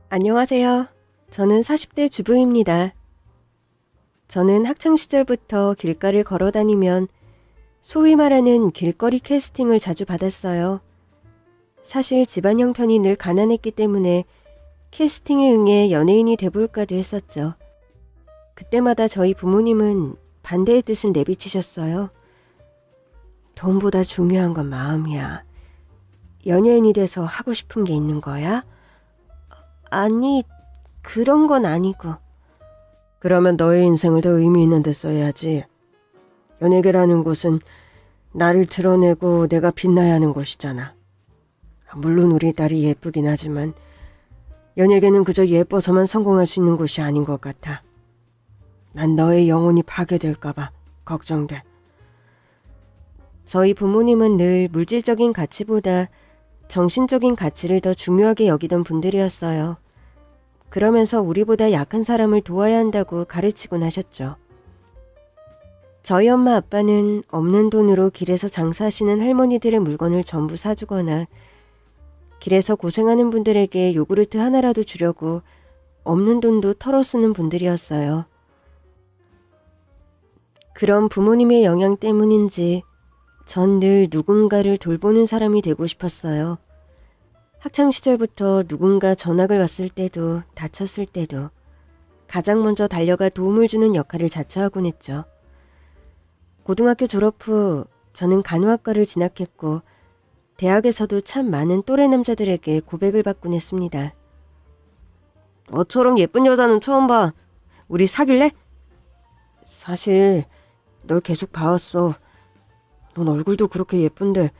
안녕하세요. 저는 40대 주부입니다. 저는 학창시절부터 길가를 걸어 다니면 소위 말하는 길거리 캐스팅을 자주 받았어요. 사실 집안 형편이 늘 가난했기 때문에 캐스팅에 응해 연예인이 돼볼까도 했었죠. 그때마다 저희 부모님은 반대의 뜻을 내비치셨어요. 돈보다 중요한 건 마음이야. 연예인이 돼서 하고 싶은 게 있는 거야? 아니, 그런 건 아니고. 그러면 너의 인생을 더 의미 있는 데 써야지. 연예계라는 곳은 나를 드러내고 내가 빛나야 하는 곳이잖아. 물론 우리 딸이 예쁘긴 하지만 연예계는 그저 예뻐서만 성공할 수 있는 곳이 아닌 것 같아. 난 너의 영혼이 파괴될까봐 걱정돼. 저희 부모님은 늘 물질적인 가치보다 정신적인 가치를 더 중요하게 여기던 분들이었어요. 그러면서 우리보다 약한 사람을 도와야 한다고 가르치곤 하셨죠. 저희 엄마 아빠는 없는 돈으로 길에서 장사하시는 할머니들의 물건을 전부 사주거나 길에서 고생하는 분들에게 요구르트 하나라도 주려고 없는 돈도 털어 쓰는 분들이었어요. 그런 부모님의 영향 때문인지 전 늘 누군가를 돌보는 사람이 되고 싶었어요. 학창시절부터 누군가 전학을 왔을 때도 다쳤을 때도 가장 먼저 달려가 도움을 주는 역할을 자처하곤 했죠. 고등학교 졸업 후 저는 간호학과를 진학했고 대학에서도 참 많은 또래 남자들에게 고백을 받곤 했습니다. 너처럼 예쁜 여자는 처음 봐. 우리 사귈래? 사실 널 계속 봐왔어. 넌 얼굴도 그렇게 예쁜데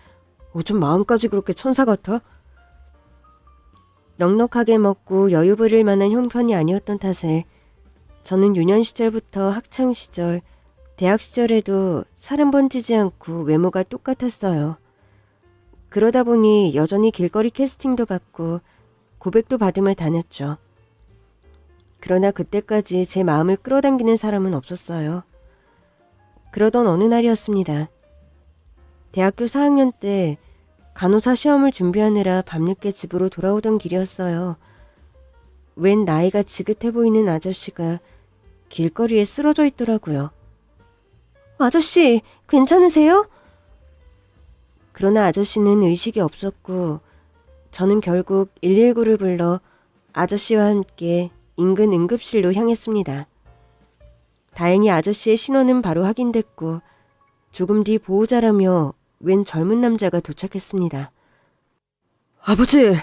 어쩜 마음까지 그렇게 천사 같아? 넉넉하게 먹고 여유 부릴 만한 형편이 아니었던 탓에 저는 유년 시절부터 학창 시절, 대학 시절에도 살 한 번 찌지 않고 외모가 똑같았어요. 그러다 보니 여전히 길거리 캐스팅도 받고 고백도 받으며 다녔죠. 그러나 그때까지 제 마음을 끌어당기는 사람은 없었어요. 그러던 어느 날이었습니다. 대학교 4학년 때 간호사 시험을 준비하느라 밤늦게 집으로 돌아오던 길이었어요. 웬 나이가 지긋해 보이는 아저씨가 길거리에 쓰러져 있더라고요. 아저씨, 괜찮으세요? 그러나 아저씨는 의식이 없었고 저는 결국 119를 불러 아저씨와 함께 인근 응급실로 향했습니다. 다행히 아저씨의 신원은 바로 확인됐고 조금 뒤 보호자라며 웬 젊은 남자가 도착했습니다. 아버지!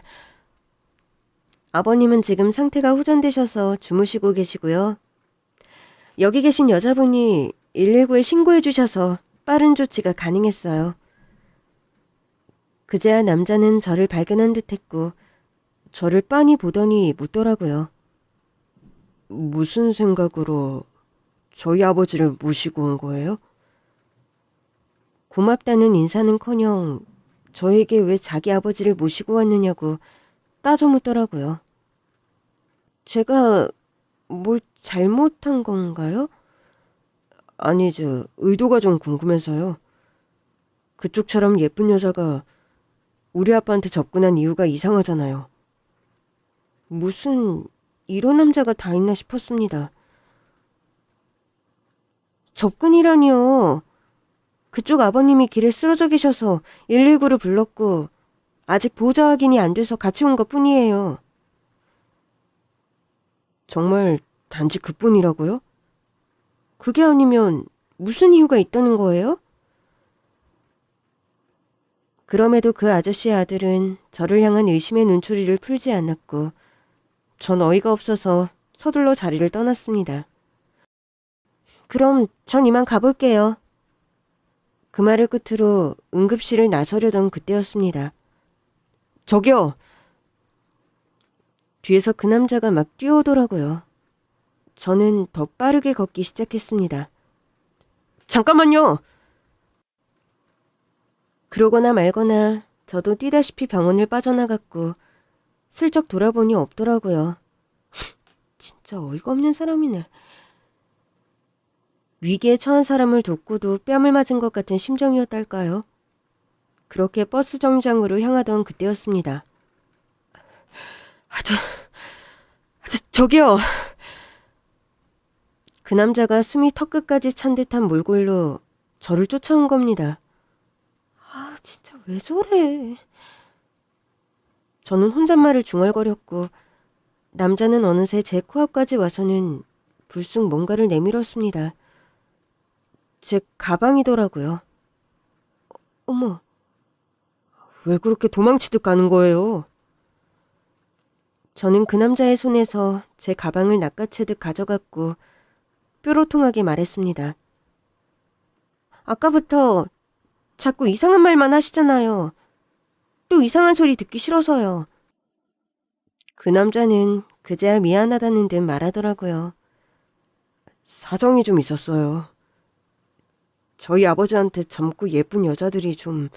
아버님은 지금 상태가 호전되셔서 주무시고 계시고요. 여기 계신 여자분이 119에 신고해 주셔서 빠른 조치가 가능했어요. 그제야 남자는 저를 발견한 듯했고 저를 빤히 보더니 묻더라고요. 무슨 생각으로 저희 아버지를 모시고 온 거예요? 고맙다는 인사는커녕 저에게 왜 자기 아버지를 모시고 왔느냐고 따져 묻더라고요. 제가 뭘 잘못한 건가요? 아니죠. 의도가 좀 궁금해서요. 그쪽처럼 예쁜 여자가 우리 아빠한테 접근한 이유가 이상하잖아요. 무슨 이런 남자가 다 있나 싶었습니다. 접근이라니요. 그쪽 아버님이 길에 쓰러져 계셔서 119를 불렀고 아직 보호자 확인이 안 돼서 같이 온 것뿐이에요. 정말 단지 그뿐이라고요? 그게 아니면 무슨 이유가 있다는 거예요? 그럼에도 그 아저씨의 아들은 저를 향한 의심의 눈초리를 풀지 않았고 전 어이가 없어서 서둘러 자리를 떠났습니다. 그럼 전 이만 가볼게요. 그 말을 끝으로 응급실을 나서려던 그때였습니다. 저기요! 뒤에서 그 남자가 막 뛰어오더라고요. 저는 더 빠르게 걷기 시작했습니다. 잠깐만요! 그러거나 말거나 저도 뛰다시피 병원을 빠져나갔고 슬쩍 돌아보니 없더라고요. 진짜 어이가 없는 사람이네. 위기에 처한 사람을 돕고도 뺨을 맞은 것 같은 심정이었달까요? 그렇게 버스 정류장으로 향하던 그때였습니다. 저기요. 그 남자가 숨이 턱끝까지 찬 듯한 몰골로 저를 쫓아온 겁니다. 아, 진짜 왜 저래. 저는 혼잣말을 중얼거렸고 남자는 어느새 제 코앞까지 와서는 불쑥 뭔가를 내밀었습니다. 제 가방이더라고요. 어머, 왜 그렇게 도망치듯 가는 거예요? 저는 그 남자의 손에서 제 가방을 낚아채듯 가져갔고 뾰로통하게 말했습니다. 아까부터 자꾸 이상한 말만 하시잖아요. 또 이상한 소리 듣기 싫어서요. 그 남자는 그제야 미안하다는 듯 말하더라고요. 사정이 좀 있었어요. 저희 아버지한테 젊고 예쁜 여자들이 좀...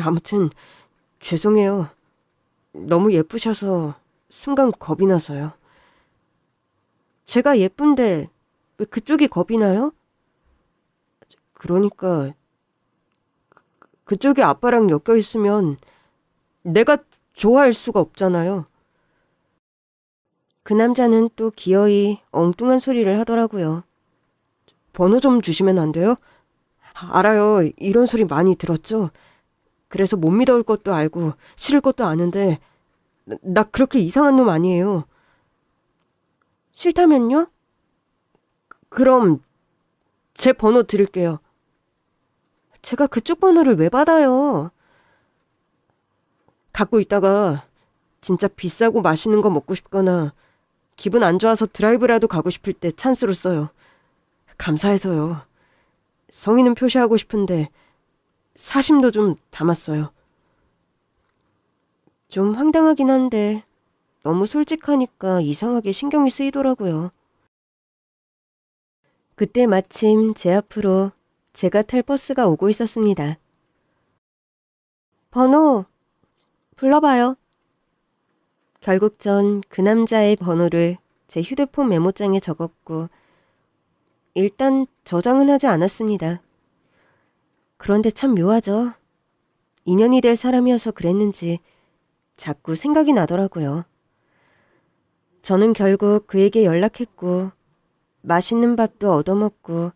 아무튼 죄송해요. 너무 예쁘셔서 순간 겁이 나서요. 제가 예쁜데 왜 그쪽이 겁이 나요? 그러니까 그쪽이 아빠랑 엮여 있으면 내가 좋아할 수가 없잖아요. 그 남자는 또 기어이 엉뚱한 소리를 하더라고요. 번호 좀 주시면 안 돼요? 알아요. 이런 소리 많이 들었죠? 그래서 못 믿어올 것도 알고 싫을 것도 아는데 나 그렇게 이상한 놈 아니에요. 싫다면요? 그럼 제 번호 드릴게요. 제가 그쪽 번호를 왜 받아요? 갖고 있다가 진짜 비싸고 맛있는 거 먹고 싶거나 기분 안 좋아서 드라이브라도 가고 싶을 때 찬스로 써요. 감사해서요. 성의는 표시하고 싶은데 사심도 좀 담았어요. 좀 황당하긴 한데 너무 솔직하니까 이상하게 신경이 쓰이더라고요. 그때 마침 제 앞으로 제가 탈 버스가 오고 있었습니다. 번호 불러봐요. 결국 전 그 남자의 번호를 제 휴대폰 메모장에 적었고 일단 저장은 하지 않았습니다. 그런데 참 묘하죠. 인연이 될 사람이어서 그랬는지 자꾸 생각이 나더라고요. 저는 결국 그에게 연락했고 맛있는 밥도 얻어먹고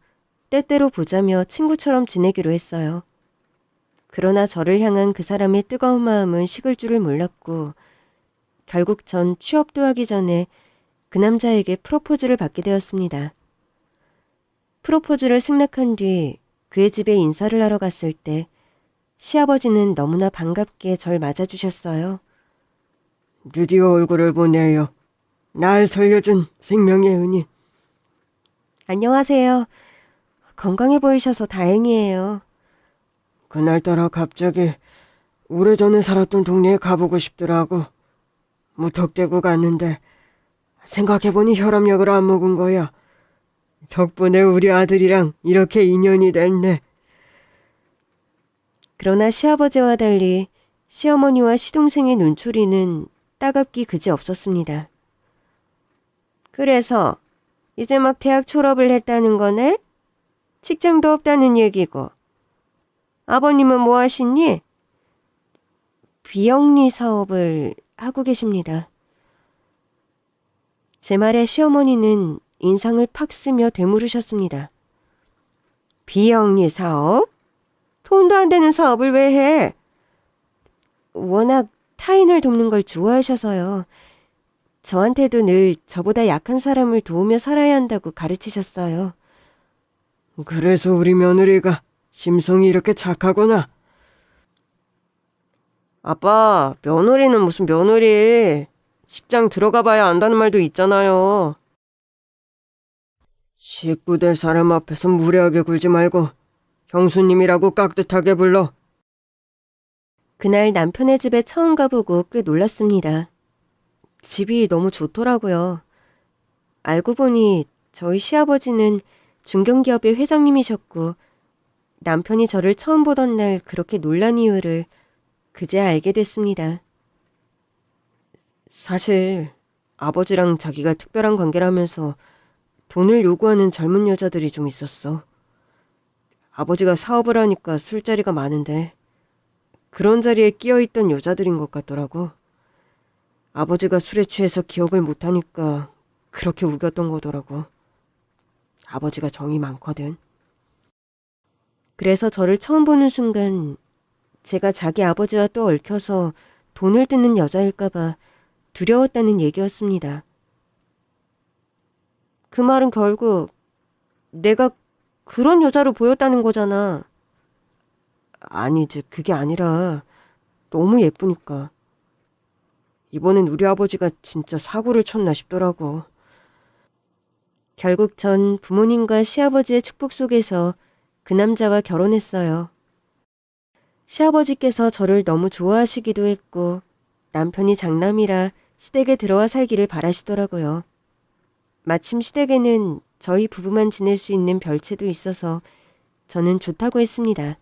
때때로 보자며 친구처럼 지내기로 했어요. 그러나 저를 향한 그 사람의 뜨거운 마음은 식을 줄을 몰랐고 결국 전 취업도 하기 전에 그 남자에게 프로포즈를 받게 되었습니다. 프로포즈를 승낙한 뒤 그의 집에 인사를 하러 갔을 때 시아버지는 너무나 반갑게 절 맞아주셨어요. 드디어 얼굴을 보네요. 날 살려준 생명의 은인. 안녕하세요. 건강해 보이셔서 다행이에요. 그날따라 갑자기 오래전에 살았던 동네에 가보고 싶더라고. 무턱대고 갔는데 생각해보니 혈압약을 안 먹은 거야. 덕분에 우리 아들이랑 이렇게 인연이 됐네. 그러나 시아버지와 달리 시어머니와 시동생의 눈초리는 따갑기 그지 없었습니다. 그래서 이제 막 대학 졸업을 했다는 거네? 직장도 없다는 얘기고. 아버님은 뭐 하시니? 비영리 사업을 하고 계십니다. 제 말에 시어머니는 인상을 팍 쓰며 되물으셨습니다. 비영리 사업? 돈도 안 되는 사업을 왜 해? 워낙 타인을 돕는 걸 좋아하셔서요. 저한테도 늘 저보다 약한 사람을 도우며 살아야 한다고 가르치셨어요. 그래서 우리 며느리가 심성이 이렇게 착하구나. 아빠, 며느리는 무슨 며느리. 식장 들어가 봐야 안다는 말도 있잖아요. 식구 될 사람 앞에서 무례하게 굴지 말고 형수님이라고 깍듯하게 불러. 그날 남편의 집에 처음 가보고 꽤 놀랐습니다. 집이 너무 좋더라고요. 알고 보니 저희 시아버지는 중견기업의 회장님이셨고 남편이 저를 처음 보던 날 그렇게 놀란 이유를 그제야 알게 됐습니다. 사실 아버지랑 자기가 특별한 관계라면서 돈을 요구하는 젊은 여자들이 좀 있었어. 아버지가 사업을 하니까 술자리가 많은데 그런 자리에 끼어있던 여자들인 것 같더라고. 아버지가 술에 취해서 기억을 못하니까 그렇게 우겼던 거더라고. 아버지가 정이 많거든. 그래서 저를 처음 보는 순간 제가 자기 아버지와 또 얽혀서 돈을 뜯는 여자일까봐 두려웠다는 얘기였습니다. 그 말은 결국 내가 그런 여자로 보였다는 거잖아. 아니지, 그게 아니라 너무 예쁘니까. 이번엔 우리 아버지가 진짜 사고를 쳤나 싶더라고. 결국 전 부모님과 시아버지의 축복 속에서 그 남자와 결혼했어요. 시아버지께서 저를 너무 좋아하시기도 했고 남편이 장남이라 시댁에 들어와 살기를 바라시더라고요. 마침 시댁에는 저희 부부만 지낼 수 있는 별채도 있어서 저는 좋다고 했습니다.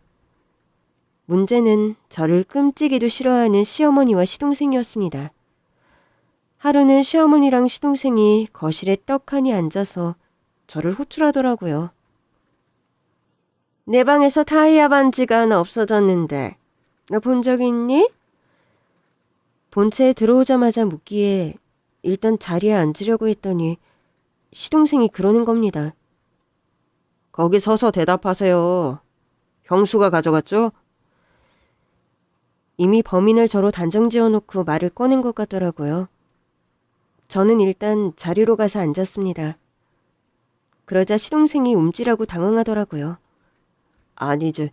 문제는 저를 끔찍이도 싫어하는 시어머니와 시동생이었습니다. 하루는 시어머니랑 시동생이 거실에 떡하니 앉아서 저를 호출하더라고요. 내 방에서 타이어 반지가 하나 없어졌는데 너 본 적 있니? 본체에 들어오자마자 묻기에 일단 자리에 앉으려고 했더니 시동생이 그러는 겁니다. 거기 서서 대답하세요. 형수가 가져갔죠? 이미 범인을 저로 단정 지어놓고 말을 꺼낸 것 같더라고요. 저는 일단 자리로 가서 앉았습니다. 그러자 시동생이 움찔하고 당황하더라고요. 아니지,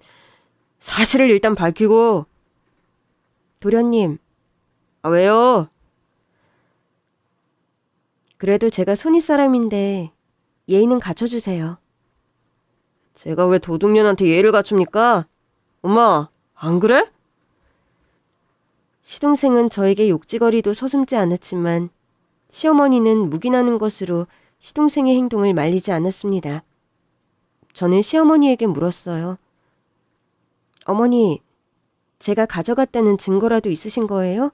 사실을 일단 밝히고. 도련님, 왜요? 그래도 제가 손윗 사람인데 예의는 갖춰주세요. 제가 왜 도둑년한테 예의를 갖춥니까? 엄마, 안 그래? 시동생은 저에게 욕지거리도 서슴지 않았지만 시어머니는 묵인하는 것으로 시동생의 행동을 말리지 않았습니다. 저는 시어머니에게 물었어요. 어머니, 제가 가져갔다는 증거라도 있으신 거예요?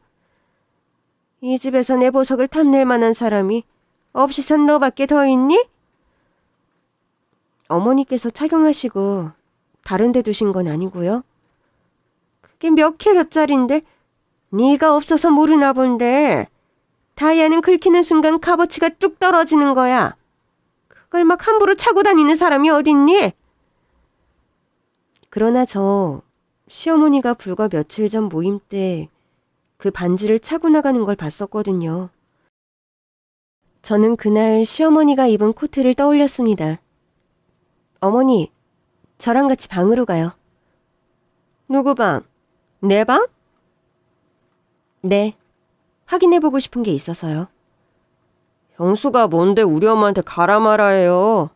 이 집에서 내 보석을 탐낼 만한 사람이 없이 산 너밖에 더 있니? 어머니께서 착용하시고 다른 데 두신 건 아니고요. 그게 몇 캐럿짜린데 네가 없어서 모르나 본데 다이아는 긁히는 순간 값어치가 뚝 떨어지는 거야. 그걸 막 함부로 차고 다니는 사람이 어딨니? 그러나 저 시어머니가 불과 며칠 전 모임 때 그 반지를 차고 나가는 걸 봤었거든요. 저는 그날 시어머니가 입은 코트를 떠올렸습니다. 어머니, 저랑 같이 방으로 가요. 누구 방? 내 방? 네, 확인해보고 싶은 게 있어서요. 형수가 뭔데 우리 엄마한테 가라 마라 해요.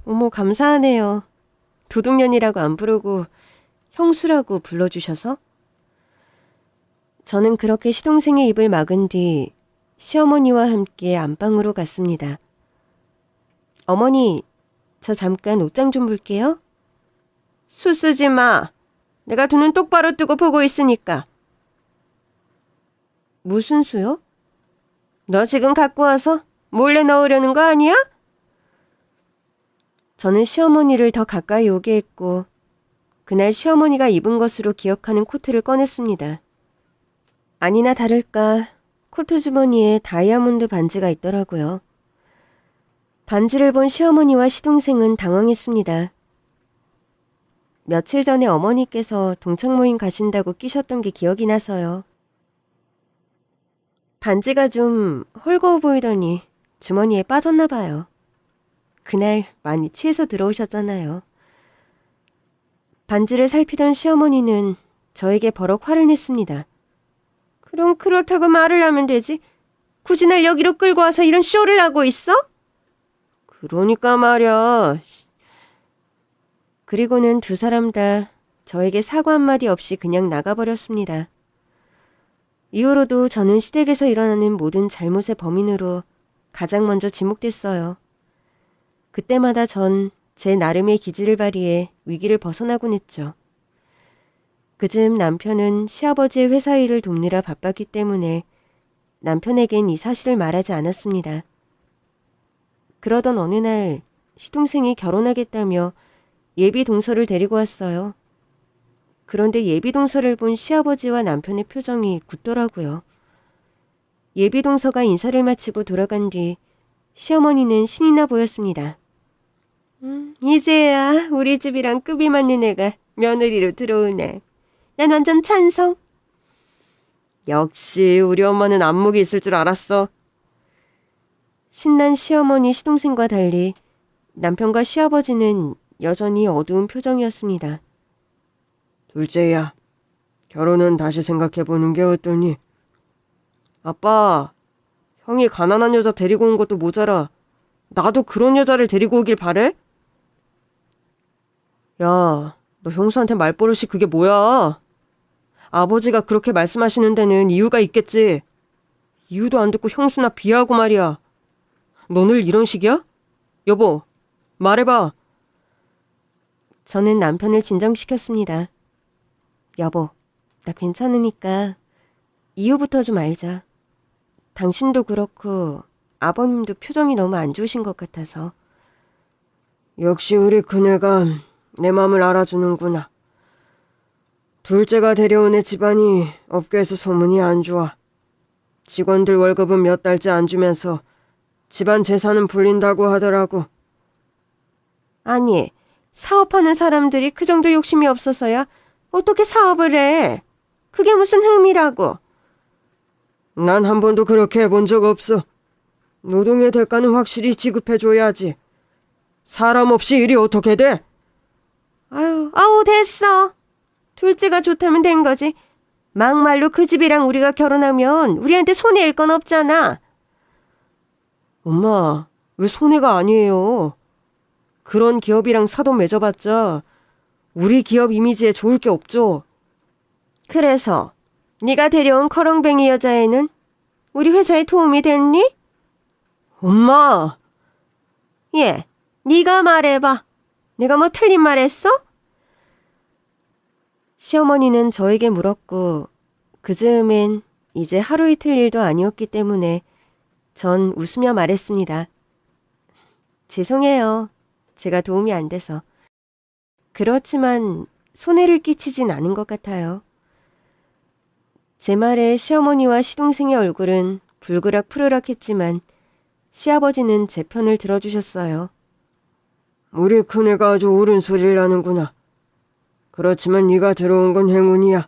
어머, 감사하네요. 도둑년이라고 안 부르고 형수라고 불러주셔서? 저는 그렇게 시동생의 입을 막은 뒤 시어머니와 함께 안방으로 갔습니다. 어머니, 저 잠깐 옷장 좀 볼게요. 수 쓰지 마. 내가 두 눈 똑바로 뜨고 보고 있으니까. 무슨 수요? 너 지금 갖고 와서 몰래 넣으려는 거 아니야? 저는 시어머니를 더 가까이 오게 했고 그날 시어머니가 입은 것으로 기억하는 코트를 꺼냈습니다. 아니나 다를까 코트 주머니에 다이아몬드 반지가 있더라고요. 반지를 본 시어머니와 시동생은 당황했습니다. 며칠 전에 어머니께서 동창 모임 가신다고 끼셨던 게 기억이 나서요. 반지가 좀 헐거워 보이더니 주머니에 빠졌나 봐요. 그날 많이 취해서 들어오셨잖아요. 반지를 살피던 시어머니는 저에게 버럭 화를 냈습니다. 그럼 그렇다고 말을 하면 되지. 굳이 날 여기로 끌고 와서 이런 쇼를 하고 있어? 그러니까 말이야. 그리고는 두 사람 다 저에게 사과 한마디 없이 그냥 나가버렸습니다. 이후로도 저는 시댁에서 일어나는 모든 잘못의 범인으로 가장 먼저 지목됐어요. 그때마다 전 제 나름의 기지를 발휘해 위기를 벗어나곤 했죠. 그즈음 남편은 시아버지의 회사 일을 돕느라 바빴기 때문에 남편에겐 이 사실을 말하지 않았습니다. 그러던 어느 날 시동생이 결혼하겠다며 예비 동서를 데리고 왔어요. 그런데 예비 동서를 본 시아버지와 남편의 표정이 굳더라고요. 예비 동서가 인사를 마치고 돌아간 뒤 시어머니는 신이 나 보였습니다. 이제야 우리 집이랑 급이 맞는 애가 며느리로 들어오네. 난 완전 찬성. 역시 우리 엄마는 안목이 있을 줄 알았어. 신난 시어머니 시동생과 달리 남편과 시아버지는 여전히 어두운 표정이었습니다. 둘째야, 결혼은 다시 생각해보는 게 어떠니? 아빠, 형이 가난한 여자 데리고 온 것도 모자라 나도 그런 여자를 데리고 오길 바래? 야, 너 형수한테 말버릇이 그게 뭐야? 아버지가 그렇게 말씀하시는 데는 이유가 있겠지. 이유도 안 듣고 형수나 비하고 말이야. 너 늘 이런 식이야? 여보, 말해봐. 저는 남편을 진정시켰습니다. 여보, 나 괜찮으니까 이유부터 좀 알자. 당신도 그렇고 아버님도 표정이 너무 안 좋으신 것 같아서. 역시 우리 그네가 내 마음을 알아주는구나. 둘째가 데려온 애 집안이 업계에서 소문이 안 좋아. 직원들 월급은 몇 달째 안 주면서 집안 재산은 불린다고 하더라고. 아니, 사업하는 사람들이 그 정도 욕심이 없어서야 어떻게 사업을 해? 그게 무슨 흠이라고. 난 한 번도 그렇게 해본 적 없어. 노동의 대가는 확실히 지급해줘야지. 사람 없이 일이 어떻게 돼? 아우 됐어. 둘째가 좋다면 된 거지. 막말로 그 집이랑 우리가 결혼하면 우리한테 손해일 건 없잖아. 엄마, 왜 손해가 아니에요? 그런 기업이랑 사돈 맺어봤자 우리 기업 이미지에 좋을 게 없죠. 그래서 네가 데려온 커렁뱅이 여자애는 우리 회사에 도움이 됐니? 엄마! 예, 네가 말해봐. 내가 뭐 틀린 말 했어? 시어머니는 저에게 물었고 그 즈음엔 이제 하루 이틀 일도 아니었기 때문에 전 웃으며 말했습니다. 죄송해요. 제가 도움이 안 돼서. 그렇지만 손해를 끼치진 않은 것 같아요. 제 말에 시어머니와 시동생의 얼굴은 불그락 푸르락했지만 시아버지는 제 편을 들어주셨어요. 우리 큰애가 아주 옳은 소리를 하는구나. 그렇지만 네가 들어온 건 행운이야.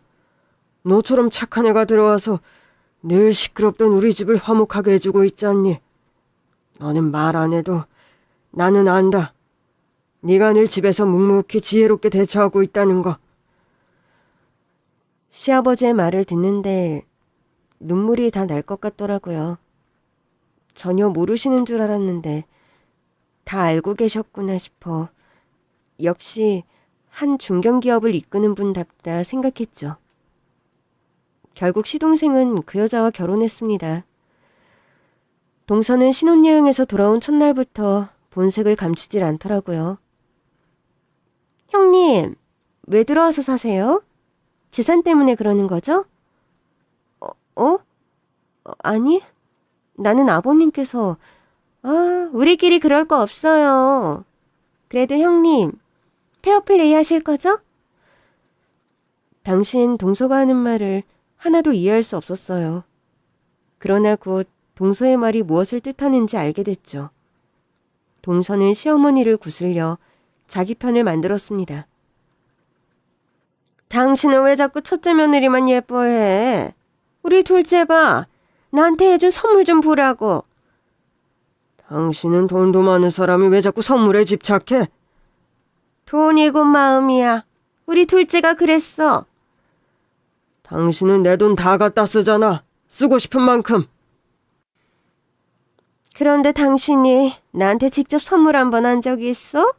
너처럼 착한 애가 들어와서 늘 시끄럽던 우리 집을 화목하게 해주고 있지 않니? 너는 말 안 해도 나는 안다. 네가 늘 집에서 묵묵히 지혜롭게 대처하고 있다는 거. 시아버지의 말을 듣는데 눈물이 다 날 것 같더라고요. 전혀 모르시는 줄 알았는데 다 알고 계셨구나 싶어 역시 한 중견기업을 이끄는 분답다 생각했죠. 결국 시동생은 그 여자와 결혼했습니다. 동서는 신혼여행에서 돌아온 첫날부터 본색을 감추질 않더라고요. 형님, 왜 들어와서 사세요? 재산 때문에 그러는 거죠? 아니, 나는 아버님께서 우리끼리 그럴 거 없어요. 그래도 형님, 페어플레이 하실 거죠? 당신 동서가 하는 말을 하나도 이해할 수 없었어요. 그러나 곧 동서의 말이 무엇을 뜻하는지 알게 됐죠. 동서는 시어머니를 구슬려 자기 편을 만들었습니다. 당신은 왜 자꾸 첫째 며느리만 예뻐해? 우리 둘째 봐. 나한테 해준 선물 좀 보라고. 당신은 돈도 많은 사람이 왜 자꾸 선물에 집착해? 돈이고 마음이야. 우리 둘째가 그랬어. 당신은 내 돈 다 갖다 쓰잖아. 쓰고 싶은 만큼. 그런데 당신이 나한테 직접 선물 한 번 한 적이 있어?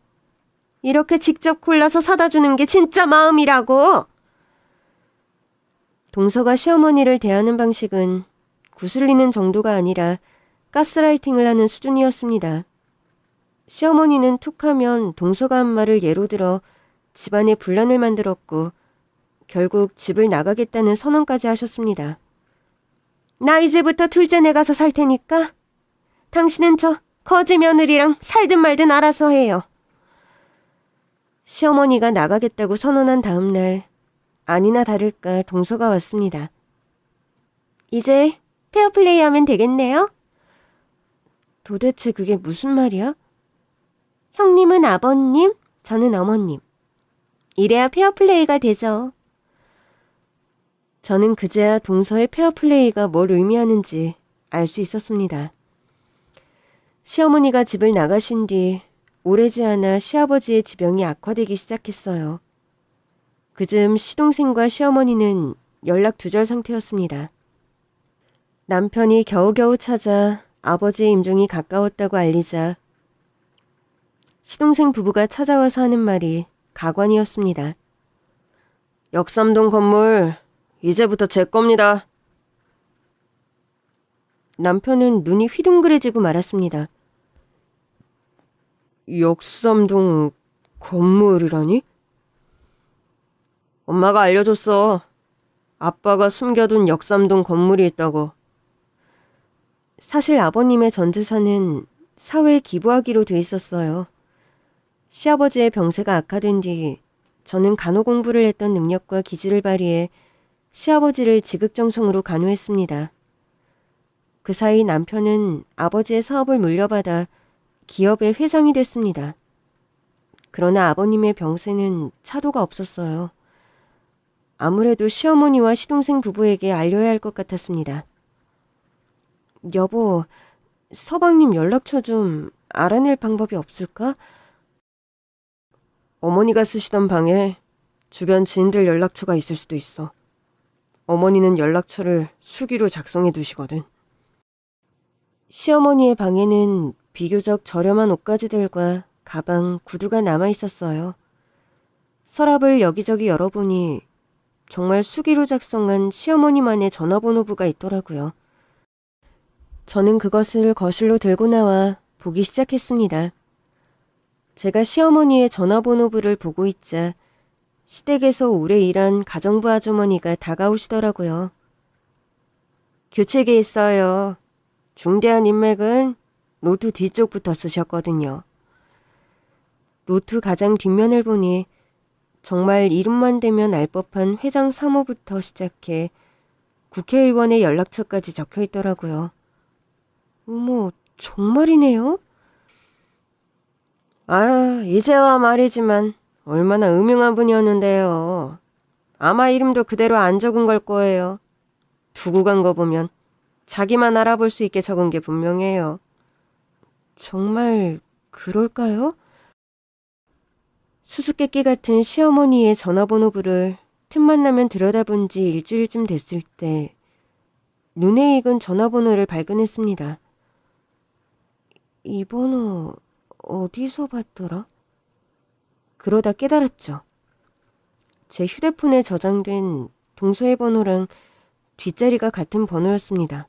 이렇게 직접 골라서 사다 주는 게 진짜 마음이라고. 동서가 시어머니를 대하는 방식은 구슬리는 정도가 아니라 가스라이팅을 하는 수준이었습니다. 시어머니는 툭하면 동서가 한 말을 예로 들어 집안에 분란을 만들었고 결국 집을 나가겠다는 선언까지 하셨습니다. 나 이제부터 둘째네 가서 살 테니까 당신은 저 거지 며느리랑 살든 말든 알아서 해요. 시어머니가 나가겠다고 선언한 다음 날 아니나 다를까 동서가 왔습니다. 이제 페어플레이 하면 되겠네요. 도대체 그게 무슨 말이야? 형님은 아버님, 저는 어머님. 이래야 페어플레이가 되죠. 저는 그제야 동서의 페어플레이가 뭘 의미하는지 알 수 있었습니다. 시어머니가 집을 나가신 뒤 오래지 않아 시아버지의 지병이 악화되기 시작했어요. 그즈음 시동생과 시어머니는 연락 두절 상태였습니다. 남편이 겨우겨우 찾아 아버지의 임종이 가까웠다고 알리자 시동생 부부가 찾아와서 하는 말이 가관이었습니다. 역삼동 건물 이제부터 제 겁니다. 남편은 눈이 휘둥그레지고 말았습니다. 역삼동 건물이라니? 엄마가 알려줬어. 아빠가 숨겨둔 역삼동 건물이 있다고. 사실 아버님의 전 재산은 사회에 기부하기로 돼 있었어요. 시아버지의 병세가 악화된 뒤 저는 간호 공부를 했던 능력과 기질을 발휘해 시아버지를 지극정성으로 간호했습니다. 그 사이 남편은 아버지의 사업을 물려받아 기업의 회장이 됐습니다. 그러나 아버님의 병세는 차도가 없었어요. 아무래도 시어머니와 시동생 부부에게 알려야 할 것 같았습니다. 여보, 서방님 연락처 좀 알아낼 방법이 없을까? 어머니가 쓰시던 방에 주변 지인들 연락처가 있을 수도 있어. 어머니는 연락처를 수기로 작성해 두시거든. 시어머니의 방에는 비교적 저렴한 옷가지들과 가방, 구두가 남아 있었어요. 서랍을 여기저기 열어보니 정말 수기로 작성한 시어머니만의 전화번호부가 있더라고요. 저는 그것을 거실로 들고 나와 보기 시작했습니다. 제가 시어머니의 전화번호부를 보고 있자 시댁에서 오래 일한 가정부 아주머니가 다가오시더라고요. 규칙이 있어요. 중대한 인맥은 노트 뒤쪽부터 쓰셨거든요. 노트 가장 뒷면을 보니 정말 이름만 대면 알 법한 회장 사무부터 시작해 국회의원의 연락처까지 적혀 있더라고요. 어머, 정말이네요? 아, 이제와 말이지만 얼마나 음흉한 분이었는데요. 아마 이름도 그대로 안 적은 걸 거예요. 두고 간 거 보면 자기만 알아볼 수 있게 적은 게 분명해요. 정말 그럴까요? 수수께끼 같은 시어머니의 전화번호부를 틈만 나면 들여다본 지 일주일쯤 됐을 때 눈에 익은 전화번호를 발견했습니다. 이 번호 어디서 봤더라? 그러다 깨달았죠. 제 휴대폰에 저장된 동서의 번호랑 뒷자리가 같은 번호였습니다.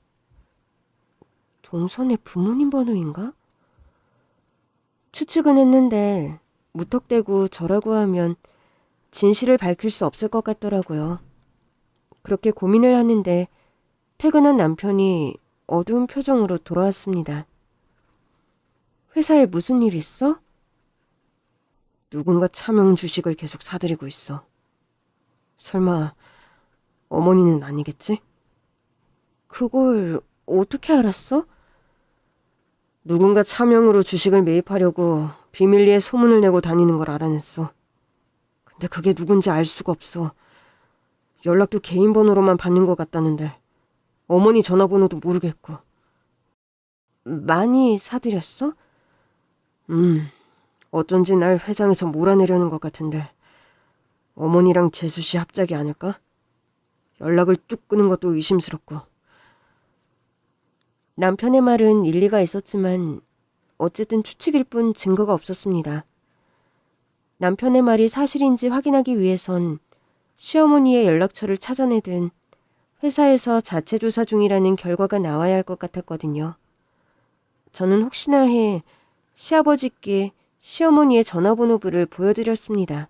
동선의 부모님 번호인가? 추측은 했는데 무턱대고 저라고 하면 진실을 밝힐 수 없을 것 같더라고요. 그렇게 고민을 하는데 퇴근한 남편이 어두운 표정으로 돌아왔습니다. 회사에 무슨 일 있어? 누군가 차명 주식을 계속 사들이고 있어. 설마 어머니는 아니겠지? 그걸 어떻게 알았어? 누군가 차명으로 주식을 매입하려고 비밀리에 소문을 내고 다니는 걸 알아냈어. 근데 그게 누군지 알 수가 없어. 연락도 개인 번호로만 받는 것 같다는데 어머니 전화번호도 모르겠고. 많이 사들였어? 어쩐지 날 회장에서 몰아내려는 것 같은데 어머니랑 재수씨 합작이 아닐까? 연락을 뚝 끊은 것도 의심스럽고. 남편의 말은 일리가 있었지만 어쨌든 추측일 뿐 증거가 없었습니다. 남편의 말이 사실인지 확인하기 위해선 시어머니의 연락처를 찾아내든 회사에서 자체 조사 중이라는 결과가 나와야 할 것 같았거든요. 저는 혹시나 해 시아버지께 시어머니의 전화번호부를 보여드렸습니다.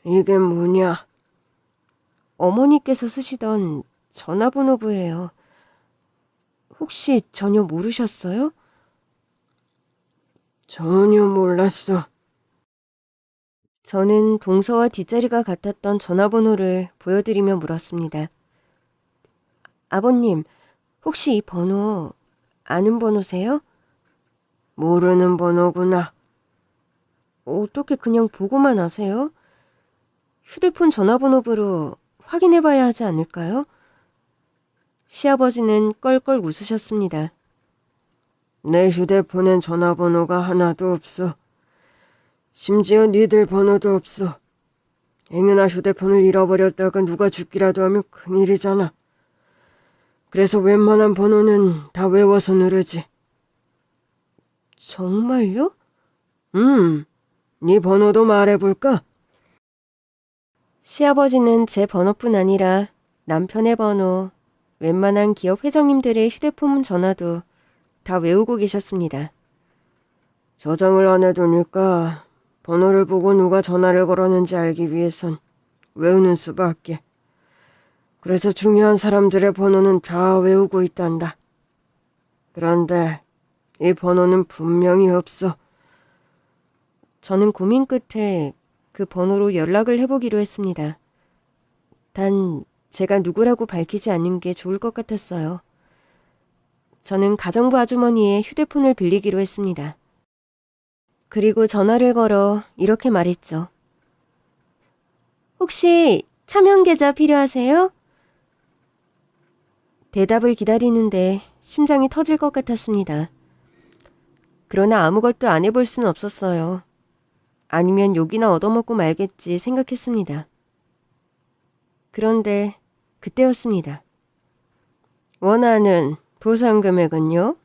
이게 뭐냐? 어머니께서 쓰시던 전화번호부예요. 혹시 전혀 모르셨어요? 전혀 몰랐어. 저는 동서와 뒷자리가 같았던 전화번호를 보여드리며 물었습니다. 아버님, 혹시 이 번호 아는 번호세요? 모르는 번호구나. 어떻게 그냥 보고만 아세요? 휴대폰 전화번호부로 확인해봐야 하지 않을까요? 시아버지는 껄껄 웃으셨습니다. 내 휴대폰엔 전화번호가 하나도 없어. 심지어 니들 번호도 없어. 앵연아 휴대폰을 잃어버렸다가 누가 죽기라도 하면 큰일이잖아. 그래서 웬만한 번호는 다 외워서 누르지. 정말요? 네 번호도 말해볼까? 시아버지는 제 번호뿐 아니라 남편의 번호, 웬만한 기업 회장님들의 휴대폰 전화도 다 외우고 계셨습니다. 저장을 안 해두니까 번호를 보고 누가 전화를 걸었는지 알기 위해선 외우는 수밖에. 그래서 중요한 사람들의 번호는 다 외우고 있단다. 그런데 이 번호는 분명히 없어. 저는 고민 끝에 그 번호로 연락을 해보기로 했습니다. 단 제가 누구라고 밝히지 않는 게 좋을 것 같았어요. 저는 가정부 아주머니의 휴대폰을 빌리기로 했습니다. 그리고 전화를 걸어 이렇게 말했죠. 혹시 차명 계좌 필요하세요? 대답을 기다리는데 심장이 터질 것 같았습니다. 그러나 아무것도 안 해볼 수는 없었어요. 아니면 욕이나 얻어먹고 말겠지 생각했습니다. 그런데 그때였습니다. 원하는 보상 금액은요?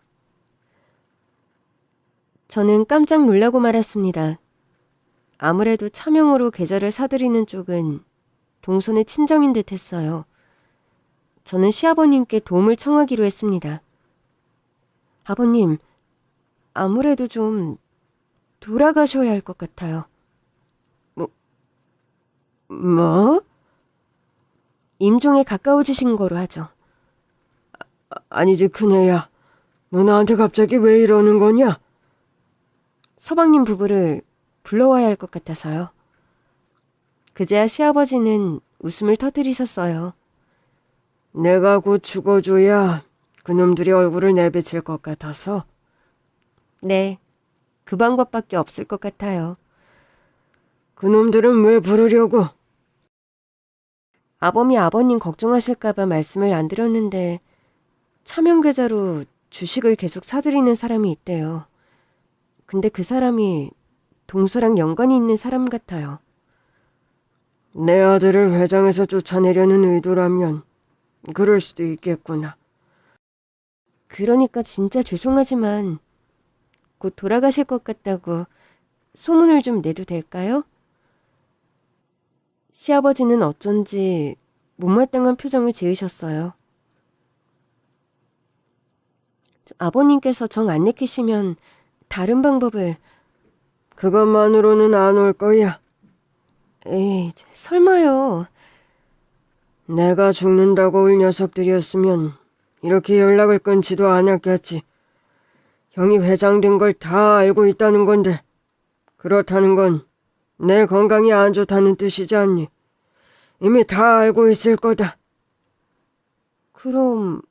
저는 깜짝 놀라고 말았습니다. 아무래도 차명으로 계좌를 사들이는 쪽은 동선의 친정인 듯 했어요. 저는 시아버님께 도움을 청하기로 했습니다. 아버님, 아무래도 좀 돌아가셔야 할 것 같아요. 뭐? 임종에 가까워지신 거로 하죠. 아니지 큰애야. 너 나한테 갑자기 왜 이러는 거냐? 서방님 부부를 불러와야 할 것 같아서요. 그제야 시아버지는 웃음을 터뜨리셨어요. 내가 곧 죽어줘야 그놈들이 얼굴을 내비칠 것 같아서. 네, 그 방법밖에 없을 것 같아요. 그놈들은 왜 부르려고? 아범이 아버님 걱정하실까봐 말씀을 안 드렸는데 차명 계좌로 주식을 계속 사들이는 사람이 있대요. 근데 그 사람이 동서랑 연관이 있는 사람 같아요. 내 아들을 회장에서 쫓아내려는 의도라면 그럴 수도 있겠구나. 그러니까 진짜 죄송하지만 곧 돌아가실 것 같다고 소문을 좀 내도 될까요? 시아버지는 어쩐지 못마땅한 표정을 지으셨어요. 아버님께서 정 안 내키시면 다른 방법을... 그것만으로는 안 올 거야. 에이, 설마요. 내가 죽는다고 올 녀석들이었으면 이렇게 연락을 끊지도 않았겠지. 형이 회장된 걸 다 알고 있다는 건데 그렇다는 건 내 건강이 안 좋다는 뜻이지 않니? 이미 다 알고 있을 거다. 그럼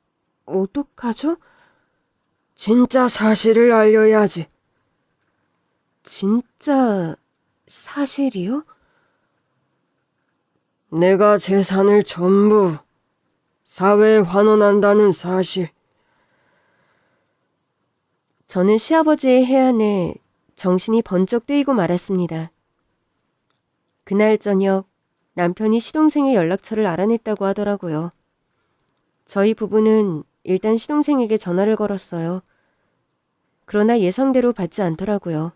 어떡하죠? 진짜 사실을 알려야지. 진짜 사실이요? 내가 재산을 전부 사회에 환원한다는 사실. 저는 시아버지의 해안에 정신이 번쩍 뜨이고 말았습니다. 그날 저녁 남편이 시동생의 연락처를 알아냈다고 하더라고요. 저희 부부는 일단 시동생에게 전화를 걸었어요. 그러나 예상대로 받지 않더라고요.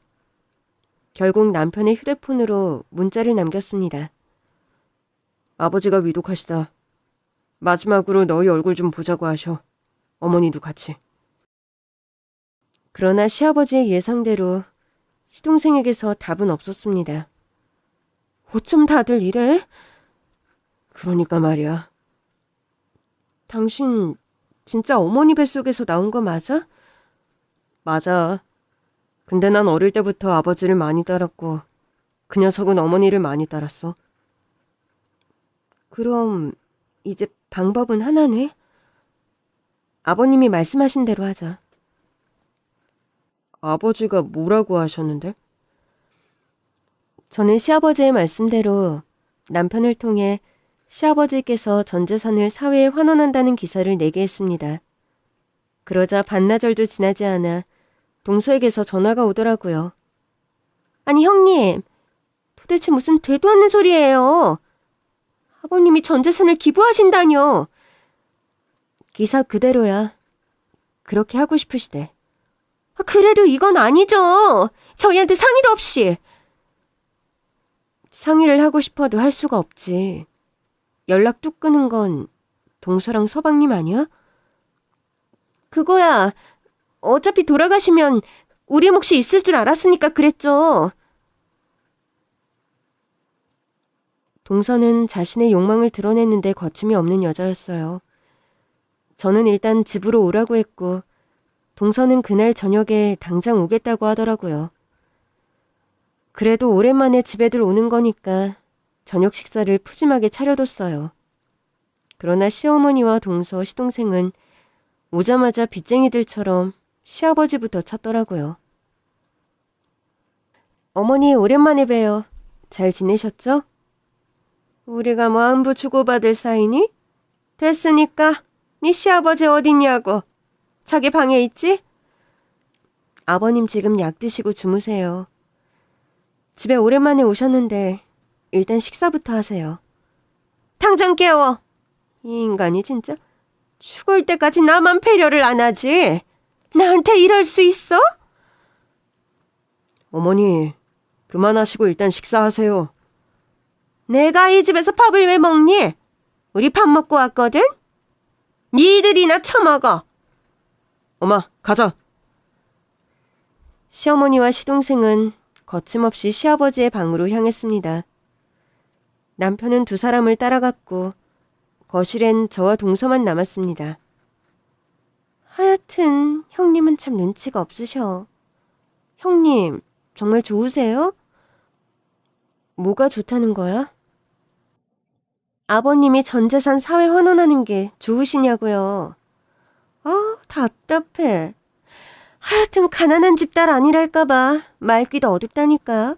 결국 남편의 휴대폰으로 문자를 남겼습니다. 아버지가 위독하시다. 마지막으로 너희 얼굴 좀 보자고 하셔. 어머니도 같이. 그러나 시아버지의 예상대로 시동생에게서 답은 없었습니다. 어쩜 다들 이래? 그러니까 말이야. 당신 진짜 어머니 뱃속에서 나온 거 맞아? 맞아. 근데 난 어릴 때부터 아버지를 많이 따랐고 그 녀석은 어머니를 많이 따랐어. 그럼 이제 방법은 하나네? 아버님이 말씀하신 대로 하자. 아버지가 뭐라고 하셨는데? 저는 시아버지의 말씀대로 남편을 통해 시아버지께서 전 재산을 사회에 환원한다는 기사를 내게 했습니다. 그러자 반나절도 지나지 않아 동서에게서 전화가 오더라고요. 아니 형님, 도대체 무슨 되도 않는 소리예요. 아버님이 전 재산을 기부하신다뇨. 기사 그대로야. 그렇게 하고 싶으시대. 그래도 이건 아니죠. 저희한테 상의도 없이. 상의를 하고 싶어도 할 수가 없지. 연락 뚝 끊은 건 동서랑 서방님 아니야? 그거야. 어차피 돌아가시면 우리 몫이 있을 줄 알았으니까 그랬죠. 동서는 자신의 욕망을 드러냈는데 거침이 없는 여자였어요. 저는 일단 집으로 오라고 했고 동서는 그날 저녁에 당장 오겠다고 하더라고요. 그래도 오랜만에 집에들 오는 거니까 저녁 식사를 푸짐하게 차려뒀어요. 그러나 시어머니와 동서, 시동생은 오자마자 빚쟁이들처럼 시아버지부터 찾더라고요. 어머니 오랜만에 봬요. 잘 지내셨죠? 우리가 뭐 안부 주고받을 사이니? 됐으니까 네 시아버지 어딨냐고. 자기 방에 있지? 아버님 지금 약 드시고 주무세요. 집에 오랜만에 오셨는데 일단 식사부터 하세요. 당장 깨워. 이 인간이 진짜 죽을 때까지 나만 배려를 안 하지. 나한테 이럴 수 있어? 어머니, 그만하시고 일단 식사하세요. 내가 이 집에서 밥을 왜 먹니? 우리 밥 먹고 왔거든? 니들이나 처먹어. 엄마, 가자. 시어머니와 시동생은 거침없이 시아버지의 방으로 향했습니다. 남편은 두 사람을 따라갔고 거실엔 저와 동서만 남았습니다. 하여튼 형님은 참 눈치가 없으셔. 형님, 정말 좋으세요? 뭐가 좋다는 거야? 아버님이 전 재산 사회 환원하는 게 좋으시냐고요. 아, 답답해. 하여튼 가난한 집딸 아니랄까봐 말귀도 어둡다니까.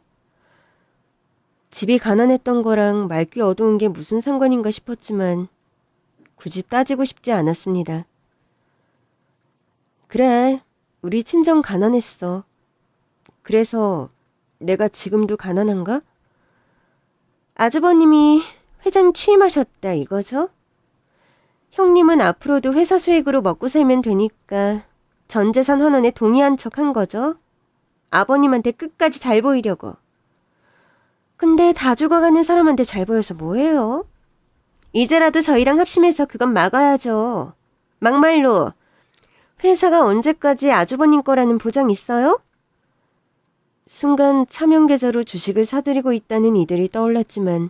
집이 가난했던 거랑 말귀 어두운 게 무슨 상관인가 싶었지만 굳이 따지고 싶지 않았습니다. 그래, 우리 친정 가난했어. 그래서 내가 지금도 가난한가? 아주버님이 회장 취임하셨다 이거죠? 형님은 앞으로도 회사 수익으로 먹고 살면 되니까 전 재산 환원에 동의한 척 한 거죠? 아버님한테 끝까지 잘 보이려고. 근데 다 죽어가는 사람한테 잘 보여서 뭐해요? 이제라도 저희랑 합심해서 그건 막아야죠. 막말로 회사가 언제까지 아주버님 거라는 보장 있어요? 순간 차명 계좌로 주식을 사들이고 있다는 이들이 떠올랐지만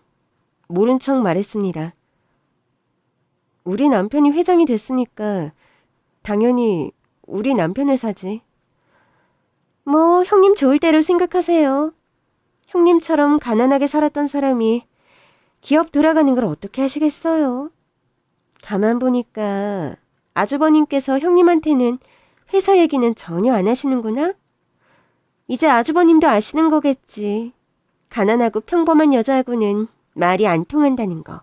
모른 척 말했습니다. 우리 남편이 회장이 됐으니까 당연히 우리 남편 회사지. 뭐 형님 좋을 대로 생각하세요. 형님처럼 가난하게 살았던 사람이 기업 돌아가는 걸 어떻게 하시겠어요? 가만 보니까 아주버님께서 형님한테는 회사 얘기는 전혀 안 하시는구나? 이제 아주버님도 아시는 거겠지. 가난하고 평범한 여자하고는 말이 안 통한다는 거.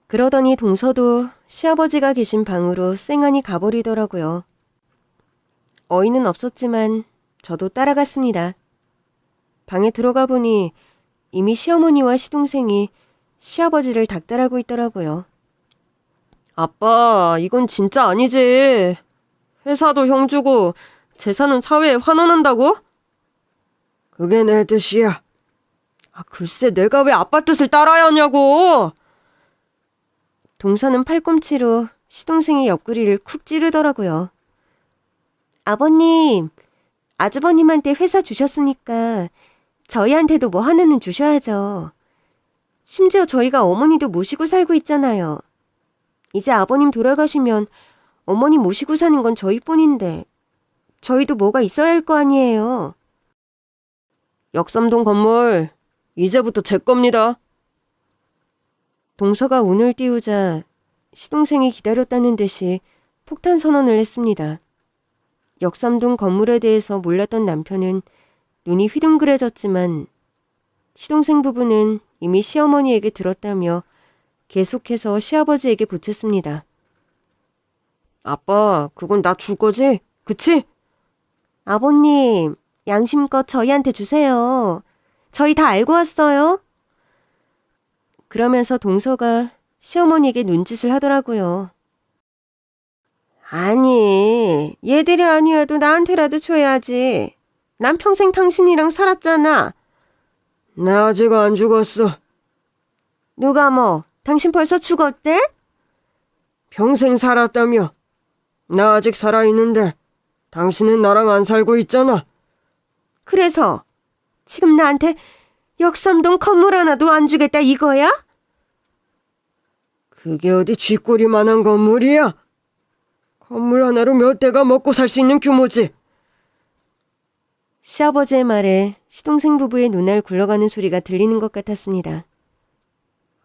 그러더니 동서도 시아버지가 계신 방으로 쌩하니 가버리더라고요. 어이는 없었지만 저도 따라갔습니다. 방에 들어가 보니 이미 시어머니와 시동생이 시아버지를 닥달하고 있더라고요. 아빠, 이건 진짜 아니지. 회사도 형 주고 재산은 사회에 환원한다고? 그게 내 뜻이야. 글쎄 내가 왜 아빠 뜻을 따라야 하냐고. 동서는 팔꿈치로 시동생의 옆구리를 쿡 찌르더라고요. 아버님, 아주버님한테 회사 주셨으니까 저희한테도 뭐 하나는 주셔야죠. 심지어 저희가 어머니도 모시고 살고 있잖아요. 이제 아버님 돌아가시면 어머니 모시고 사는 건 저희뿐인데 저희도 뭐가 있어야 할 거 아니에요. 역삼동 건물 이제부터 제 겁니다. 동서가 운을 띄우자 시동생이 기다렸다는 듯이 폭탄 선언을 했습니다. 역삼동 건물에 대해서 몰랐던 남편은 눈이 휘둥그레졌지만 시동생 부부는 이미 시어머니에게 들었다며 계속해서 시아버지에게 보탰습니다. 아빠, 그건 나 줄 거지? 그치? 아버님, 양심껏 저희한테 주세요. 저희 다 알고 왔어요. 그러면서 동서가 시어머니에게 눈짓을 하더라고요. 아니, 얘들이 아니어도 나한테라도 줘야지. 난 평생 당신이랑 살았잖아. 나 아직 안 죽었어. 누가 뭐, 당신 벌써 죽었대? 평생 살았다며. 나 아직 살아있는데 당신은 나랑 안 살고 있잖아. 그래서 지금 나한테 역삼동 건물 하나도 안 주겠다 이거야? 그게 어디 쥐꼬리만한 건물이야? 건물 하나로 몇 대가 먹고 살 수 있는 규모지. 시아버지의 말에 시동생 부부의 눈알 굴러가는 소리가 들리는 것 같았습니다.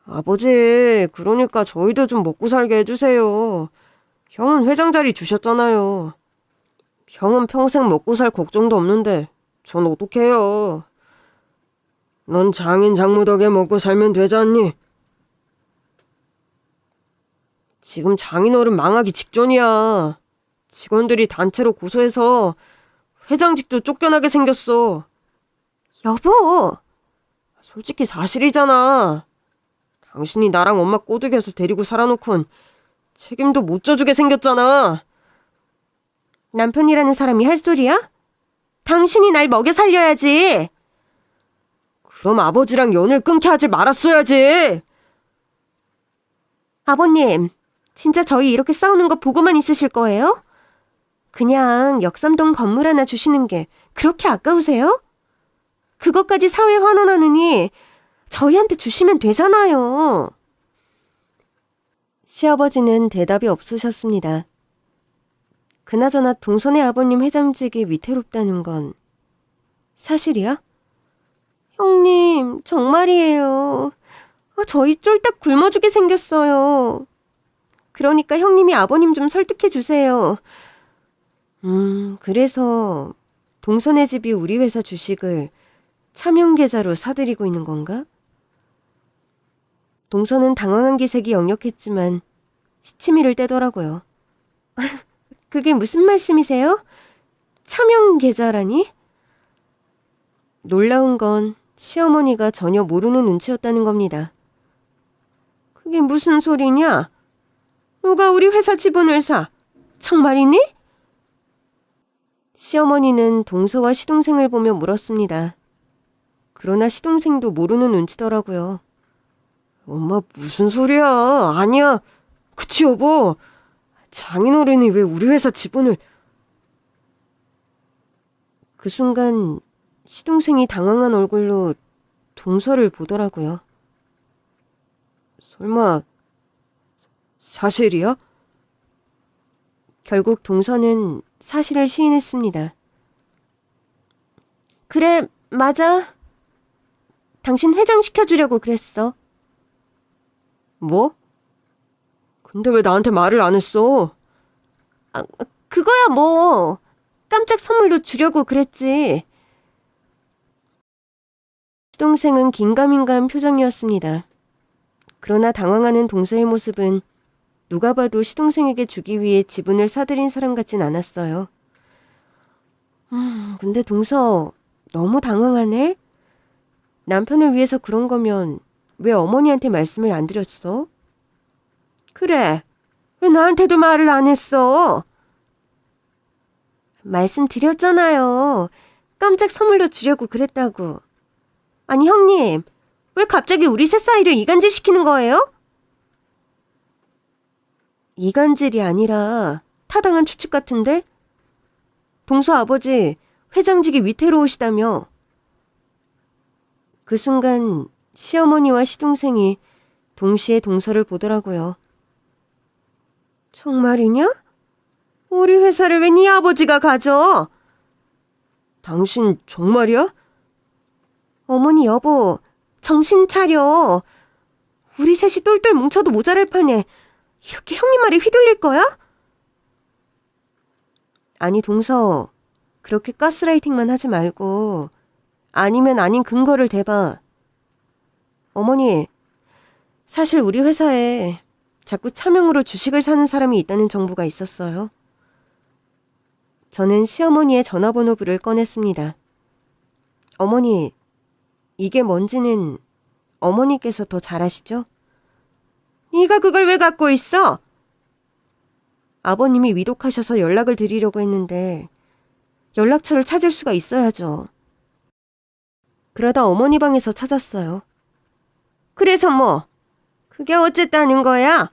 아버지, 그러니까 저희도 좀 먹고 살게 해주세요. 형은 회장 자리 주셨잖아요. 형은 평생 먹고 살 걱정도 없는데 전 어떡해요. 넌 장인 장모 덕에 먹고 살면 되잖니. 지금 장인어른 망하기 직전이야. 직원들이 단체로 고소해서 회장직도 쫓겨나게 생겼어. 여보! 솔직히 사실이잖아. 당신이 나랑 엄마 꼬드겨서 데리고 살아놓곤 책임도 못 져주게 생겼잖아. 남편이라는 사람이 할 소리야? 당신이 날 먹여 살려야지. 그럼 아버지랑 연을 끊게 하지 말았어야지. 아버님, 진짜 저희 이렇게 싸우는 거 보고만 있으실 거예요? 그냥 역삼동 건물 하나 주시는 게 그렇게 아까우세요? 그것까지 사회 환원하느니 저희한테 주시면 되잖아요. 시아버지는 대답이 없으셨습니다. 그나저나 동선의 아버님 회장직이 위태롭다는 건 사실이야? 형님, 정말이에요. 저희 쫄딱 굶어주게 생겼어요. 그러니까 형님이 아버님 좀 설득해 주세요. 그래서 동선의 집이 우리 회사 주식을 차명계좌로 사들이고 있는 건가? 동선은 당황한 기색이 역력했지만 시치미를 떼더라고요. 그게 무슨 말씀이세요? 차명계좌라니? 놀라운 건 시어머니가 전혀 모르는 눈치였다는 겁니다. 그게 무슨 소리냐? 누가 우리 회사 지분을 사? 정말이니? 시어머니는 동서와 시동생을 보며 물었습니다. 그러나 시동생도 모르는 눈치더라고요. 엄마 무슨 소리야. 아니야. 그치 여보. 장인어른이 왜 우리 회사 지분을. 그 순간 시동생이 당황한 얼굴로 동서를 보더라고요. 설마 사실이야? 결국 동서는 사실을 시인했습니다. 그래, 맞아. 당신 회장 시켜주려고 그랬어. 뭐? 근데 왜 나한테 말을 안 했어? 그거야 뭐. 깜짝 선물로 주려고 그랬지. 시동생은 긴가민가한 표정이었습니다. 그러나 당황하는 동서의 모습은 누가 봐도 시동생에게 주기 위해 지분을 사들인 사람 같진 않았어요. 근데 동서 너무 당황하네? 남편을 위해서 그런 거면 왜 어머니한테 말씀을 안 드렸어? 그래, 왜 나한테도 말을 안 했어? 말씀드렸잖아요. 깜짝 선물로 주려고 그랬다고. 아니 형님, 왜 갑자기 우리 셋 사이를 이간질 시키는 거예요? 이간질이 아니라 타당한 추측 같은데? 동서 아버지 회장직이 위태로우시다며. 그 순간 시어머니와 시동생이 동시에 동서를 보더라고요. 정말이냐? 우리 회사를 왜 네 아버지가 가져? 당신 정말이야? 어머니 여보, 정신 차려. 우리 셋이 똘똘 뭉쳐도 모자랄 판에 이렇게 형님 말에 휘둘릴 거야? 아니, 동서. 그렇게 가스라이팅만 하지 말고 아니면 아닌 근거를 대봐. 어머니, 사실 우리 회사에 자꾸 차명으로 주식을 사는 사람이 있다는 정보가 있었어요. 저는 시어머니의 전화번호부를 꺼냈습니다. 어머니, 이게 뭔지는 어머니께서 더 잘 아시죠? 네가 그걸 왜 갖고 있어? 아버님이 위독하셔서 연락을 드리려고 했는데 연락처를 찾을 수가 있어야죠. 그러다 어머니 방에서 찾았어요. 그래서 뭐? 그게 어쨌다는 거야?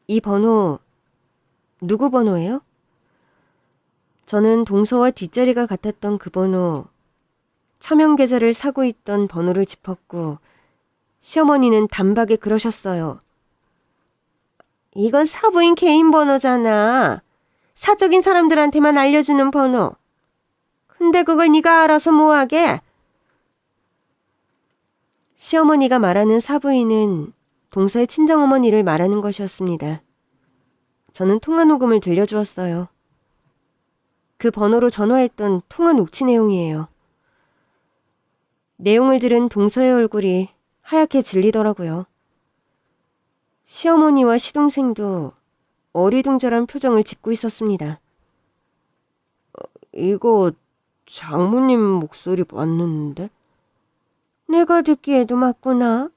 이 번호 누구 번호예요? 저는 동서와 뒷자리가 같았던 그 번호, 차명 계좌를 사고 있던 번호를 짚었고 시어머니는 단박에 그러셨어요. 이건 사부인 개인 번호잖아. 사적인 사람들한테만 알려주는 번호. 근데 그걸 네가 알아서 뭐하게? 시어머니가 말하는 사부인은 동서의 친정어머니를 말하는 것이었습니다. 저는 통화 녹음을 들려주었어요. 그 번호로 전화했던 통화 녹취 내용이에요. 내용을 들은 동서의 얼굴이 하얗게 질리더라고요. 시어머니와 시동생도 어리둥절한 표정을 짓고 있었습니다. 이거 장모님 목소리 맞는데? 내가 듣기에도 맞구나.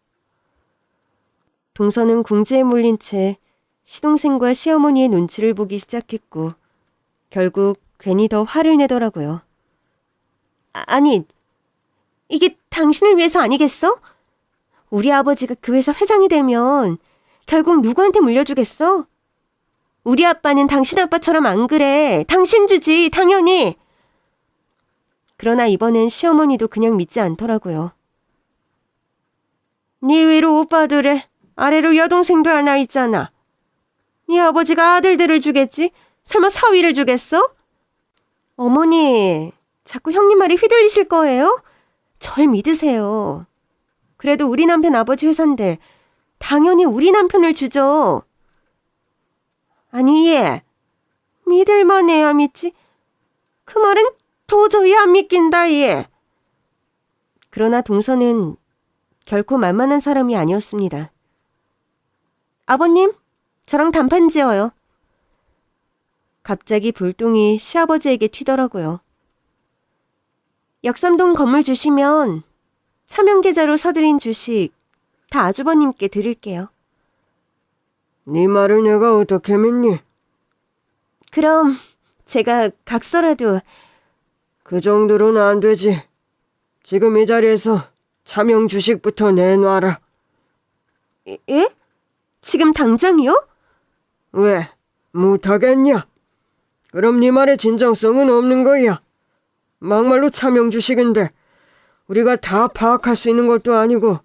동서는 궁지에 몰린 채 시동생과 시어머니의 눈치를 보기 시작했고 결국 괜히 더 화를 내더라고요. 아니, 이게 당신을 위해서 아니겠어? 우리 아버지가 그 회사 회장이 되면 결국 누구한테 물려주겠어? 우리 아빠는 당신 아빠처럼 안 그래. 당신 주지, 당연히. 그러나 이번엔 시어머니도 그냥 믿지 않더라고요. 네 위로 오빠들에 아래로 여동생도 하나 있잖아. 네 아버지가 아들들을 주겠지? 설마 사위를 주겠어? 어머니, 자꾸 형님 말이 휘둘리실 거예요? 절 믿으세요. 그래도 우리 남편 아버지 회사인데 당연히 우리 남편을 주죠. 아니, 얘. 믿을만 해야 믿지. 그 말은 도저히 안 믿긴다, 얘. 그러나 동서는 결코 만만한 사람이 아니었습니다. 아버님, 저랑 단판 지어요. 갑자기 불똥이 시아버지에게 튀더라고요. 역삼동 건물 주시면 차명계좌로 사들인 주식 다 아주버님께 드릴게요. 네 말을 내가 어떻게 믿니? 그럼 제가 각서라도. 그 정도로는 안 되지. 지금 이 자리에서 차명 주식부터 내놔라. 예? 지금 당장이요? 왜? 못하겠냐? 그럼 네 말에 진정성은 없는 거야. 막말로 차명 주식인데 우리가 다 파악할 수 있는 것도 아니고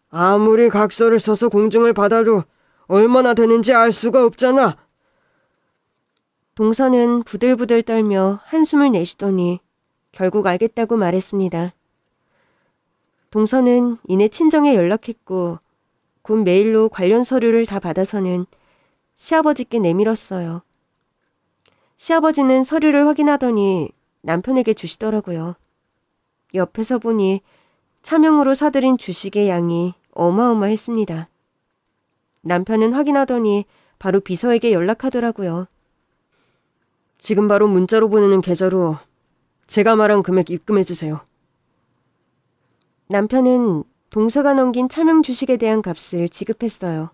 아무리 각서를 써서 공증을 받아도 얼마나 되는지 알 수가 없잖아. 동서는 부들부들 떨며 한숨을 내쉬더니 결국 알겠다고 말했습니다. 동서는 이내 친정에 연락했고 곧 메일로 관련 서류를 다 받아서는 시아버지께 내밀었어요. 시아버지는 서류를 확인하더니 남편에게 주시더라고요. 옆에서 보니 차명으로 사들인 주식의 양이 어마어마했습니다. 남편은 확인하더니 바로 비서에게 연락하더라고요. 지금 바로 문자로 보내는 계좌로 제가 말한 금액 입금해주세요. 남편은 동서가 넘긴 차명 주식에 대한 값을 지급했어요.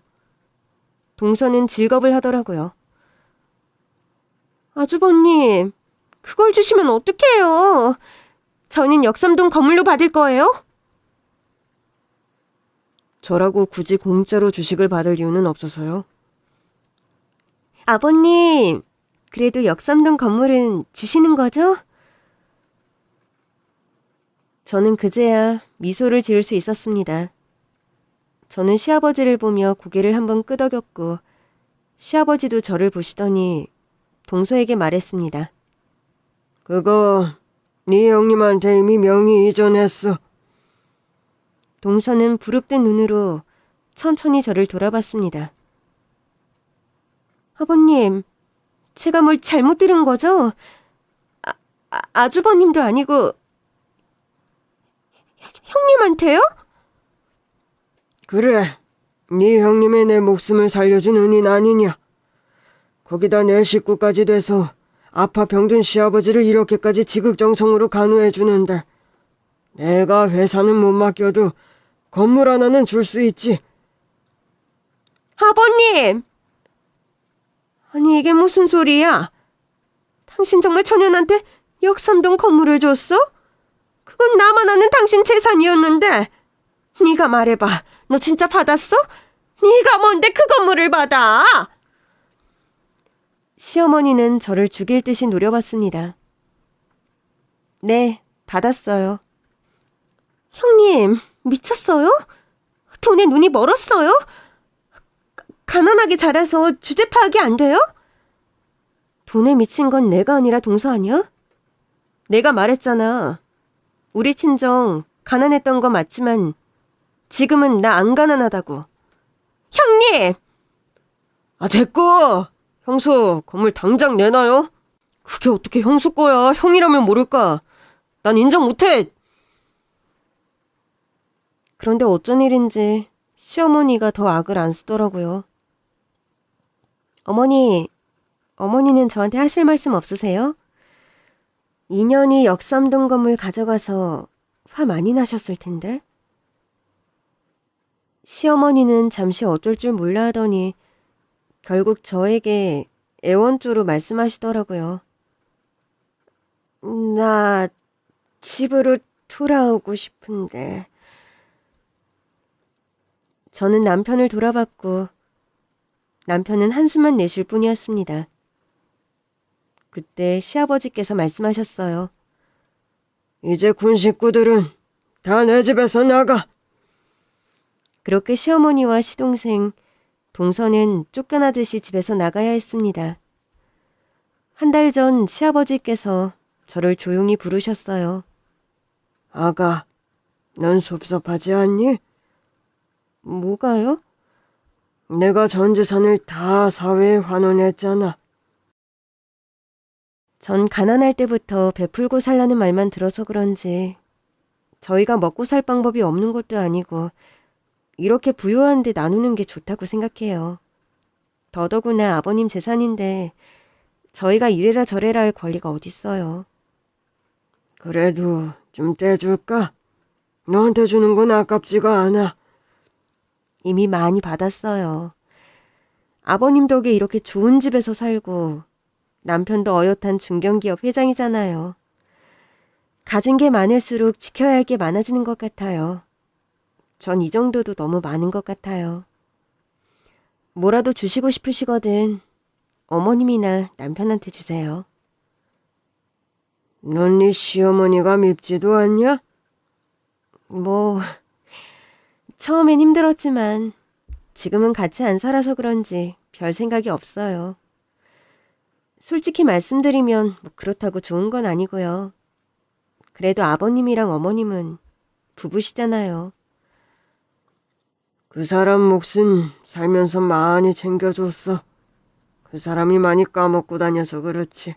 동서는 질겁을 하더라고요. 아주버님, 그걸 주시면 어떡해요? 저는 역삼동 건물로 받을 거예요? 저라고 굳이 공짜로 주식을 받을 이유는 없어서요. 아버님, 그래도 역삼동 건물은 주시는 거죠? 저는 그제야 미소를 지을 수 있었습니다. 저는 시아버지를 보며 고개를 한번 끄덕였고 시아버지도 저를 보시더니 동서에게 말했습니다. 그거 네 형님한테 이미 명의 이전했어. 동서는 부릅뜬 눈으로 천천히 저를 돌아봤습니다. 아버님, 제가 뭘 잘못 들은 거죠? 아주버님도 아니고 형님한테요? 그래, 네 형님의 내 목숨을 살려준 은인 아니냐. 거기다 내 식구까지 돼서 아파 병든 시아버지를 이렇게까지 지극정성으로 간호해주는데 내가 회사는 못 맡겨도 건물 하나는 줄 수 있지. 아버님! 아니, 이게 무슨 소리야? 당신 정말 천연한테 역삼동 건물을 줬어? 그건 나만 아는 당신 재산이었는데. 네가 말해봐. 너 진짜 받았어? 네가 뭔데 그 건물을 받아? 시어머니는 저를 죽일 듯이 노려봤습니다. 네, 받았어요. 형님, 미쳤어요? 돈에 눈이 멀었어요? 가난하게 자라서 주제 파악이 안 돼요? 돈에 미친 건 내가 아니라 동서 아니야? 내가 말했잖아. 우리 친정 가난했던 거 맞지만 지금은 나 안 가난하다고. 형님! 됐고! 형수, 건물 당장 내놔요. 그게 어떻게 형수 거야. 형이라면 모를까. 난 인정 못해. 그런데 어쩐 일인지 시어머니가 더 악을 안 쓰더라고요. 어머니는 저한테 하실 말씀 없으세요? 2년이 역삼동 건물 가져가서 화 많이 나셨을 텐데. 시어머니는 잠시 어쩔 줄 몰라 하더니 결국 저에게 애원조로 말씀하시더라고요. 나 집으로 돌아오고 싶은데. 저는 남편을 돌아봤고 남편은 한숨만 내쉴 뿐이었습니다. 그때 시아버지께서 말씀하셨어요. 이제 군 식구들은 다 내 집에서 나가. 그렇게 시어머니와 시동생, 동서는 쫓겨나듯이 집에서 나가야 했습니다. 한 달 전 시아버지께서 저를 조용히 부르셨어요. 아가, 넌 섭섭하지 않니? 뭐가요? 내가 전 재산을 다 사회에 환원했잖아. 전 가난할 때부터 베풀고 살라는 말만 들어서 그런지 저희가 먹고 살 방법이 없는 것도 아니고 이렇게 부유한데 나누는 게 좋다고 생각해요. 더더구나 아버님 재산인데 저희가 이래라 저래라 할 권리가 어딨어요. 그래도 좀 떼줄까? 너한테 주는 건 아깝지가 않아. 이미 많이 받았어요. 아버님 덕에 이렇게 좋은 집에서 살고 남편도 어엿한 중견기업 회장이잖아요. 가진 게 많을수록 지켜야 할 게 많아지는 것 같아요. 전 이 정도도 너무 많은 것 같아요. 뭐라도 주시고 싶으시거든 어머님이나 남편한테 주세요. 넌 네 시어머니가 밉지도 않냐? 처음엔 힘들었지만 지금은 같이 안 살아서 그런지 별 생각이 없어요. 솔직히 말씀드리면 그렇다고 좋은 건 아니고요. 그래도 아버님이랑 어머님은 부부시잖아요. 그 사람 몫은 살면서 많이 챙겨줬어. 그 사람이 많이 까먹고 다녀서 그렇지.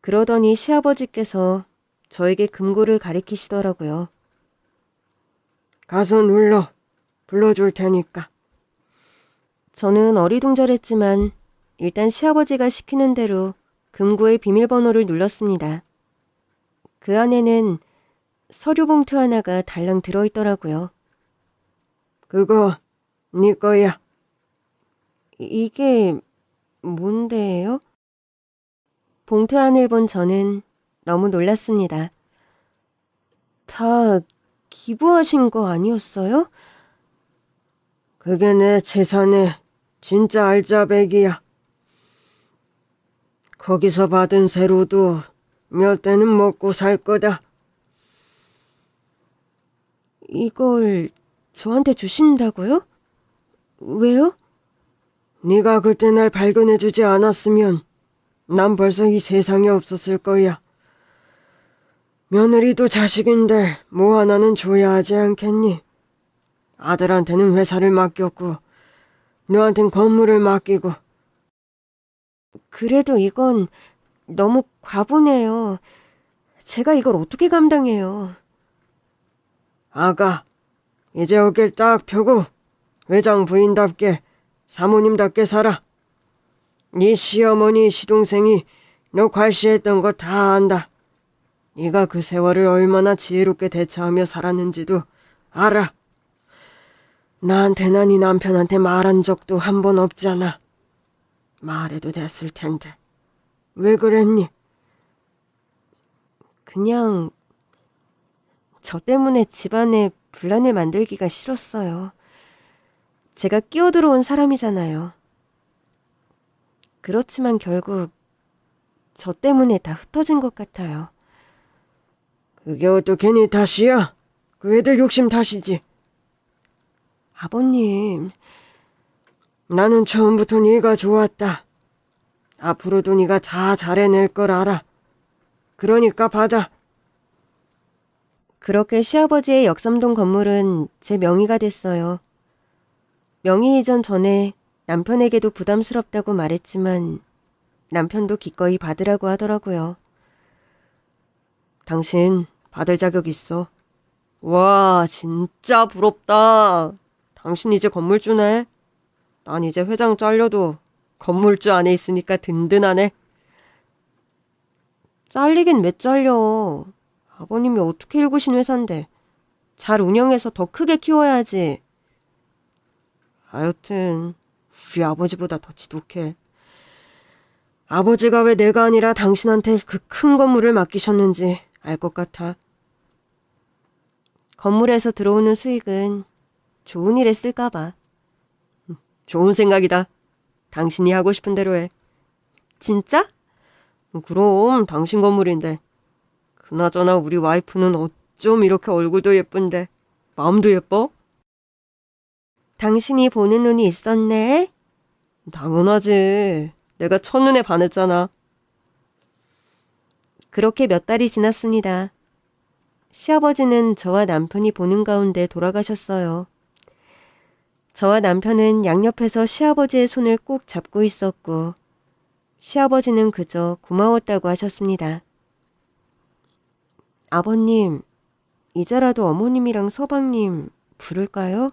그러더니 시아버지께서 저에게 금고를 가리키시더라고요. 가서 눌러. 불러줄 테니까. 저는 어리둥절했지만 일단 시아버지가 시키는 대로 금고의 비밀번호를 눌렀습니다. 그 안에는 서류 봉투 하나가 달랑 들어있더라고요. 그거 네 거야. 이게 뭔데요? 봉투 안을 본 저는 너무 놀랐습니다. 다 기부하신 거 아니었어요? 그게 내 재산의 진짜 알짜배기야. 거기서 받은 세로도 몇 대는 먹고 살 거다. 이걸 저한테 주신다고요? 왜요? 네가 그때 날 발견해주지 않았으면 난 벌써 이 세상에 없었을 거야. 며느리도 자식인데 뭐 하나는 줘야 하지 않겠니? 아들한테는 회사를 맡겼고 너한텐 건물을 맡기고. 그래도 이건 너무 과분해요. 제가 이걸 어떻게 감당해요? 아가, 이제 어깨를 딱 펴고 회장 부인답게 사모님답게 살아. 네 시어머니 시동생이 너 괄시했던 거 다 안다. 네가 그 세월을 얼마나 지혜롭게 대처하며 살았는지도 알아. 나한테나 네 남편한테 말한 적도 한 번 없잖아. 말해도 됐을 텐데 왜 그랬니? 그냥 저 때문에 집안에 분란을 만들기가 싫었어요. 제가 끼어들어온 사람이잖아요. 그렇지만 결국 저 때문에 다 흩어진 것 같아요. 그게 어떻게 네 탓이야? 그 애들 욕심 탓이지. 아버님, 나는 처음부터 네가 좋았다. 앞으로도 네가 다 잘해낼 걸 알아. 그러니까 받아. 그렇게 시아버지의 역삼동 건물은 제 명의가 됐어요. 명의 이전 전에 남편에게도 부담스럽다고 말했지만 남편도 기꺼이 받으라고 하더라고요. 당신 받을 자격 있어. 와, 진짜 부럽다. 당신 이제 건물주네. 난 이제 회장 잘려도 건물주 안에 있으니까 든든하네. 잘리긴 왜 잘려. 아버님이 어떻게 일구신 회사인데 잘 운영해서 더 크게 키워야지. 하여튼 우리 아버지보다 더 지독해. 아버지가 왜 내가 아니라 당신한테 그 큰 건물을 맡기셨는지 알 것 같아. 건물에서 들어오는 수익은 좋은 일에 쓸까 봐. 좋은 생각이다. 당신이 하고 싶은 대로 해. 진짜? 그럼 당신 건물인데. 그나저나 우리 와이프는 어쩜 이렇게 얼굴도 예쁜데 마음도 예뻐? 당신이 보는 눈이 있었네. 당연하지. 내가 첫눈에 반했잖아. 그렇게 몇 달이 지났습니다. 시아버지는 저와 남편이 보는 가운데 돌아가셨어요. 저와 남편은 양옆에서 시아버지의 손을 꼭 잡고 있었고 시아버지는 그저 고마웠다고 하셨습니다. 아버님, 이제라도 어머님이랑 서방님 부를까요?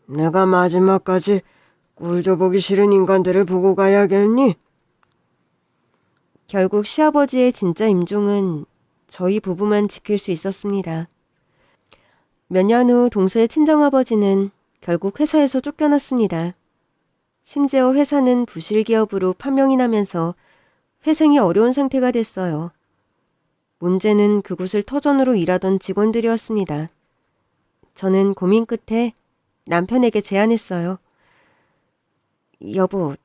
내가 마지막까지 꼴도 보기 싫은 인간들을 보고 가야겠니? 결국 시아버지의 진짜 임종은 저희 부부만 지킬 수 있었습니다. 몇 년 후 동서의 친정아버지는 결국 회사에서 쫓겨났습니다. 심지어 회사는 부실기업으로 파명이 나면서 회생이 어려운 상태가 됐어요. 문제는 그곳을 터전으로 일하던 직원들이었습니다. 저는 고민 끝에 남편에게 제안했어요. 여보,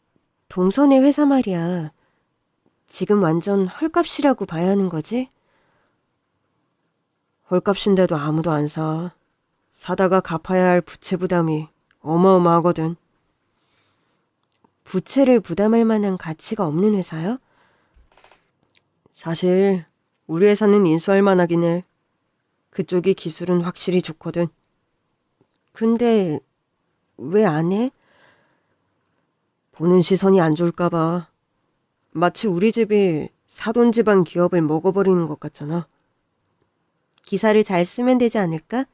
동선의 회사 말이야. 지금 완전 헐값이라고 봐야 하는 거지? 헐값인데도 아무도 안 사. 사다가 갚아야 할 부채 부담이 어마어마하거든. 부채를 부담할 만한 가치가 없는 회사요? 사실 우리 회사는 인수할 만하긴 해. 그쪽이 기술은 확실히 좋거든. 근데 왜 안 해? 보는 시선이 안 좋을까 봐. 마치 우리 집이 사돈 집안 기업을 먹어버리는 것 같잖아. 기사를 잘 쓰면 되지 않을까?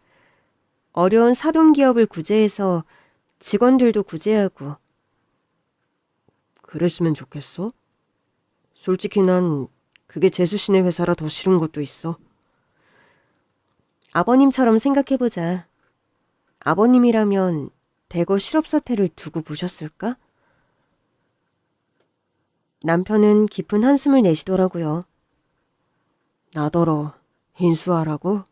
어려운 사돈 기업을 구제해서 직원들도 구제하고. 그랬으면 좋겠어? 솔직히 난 그게 재수씨네 회사라 더 싫은 것도 있어. 아버님처럼 생각해보자. 아버님이라면 대거 실업사태를 두고 보셨을까? 남편은 깊은 한숨을 내쉬더라고요. 나더러 인수하라고?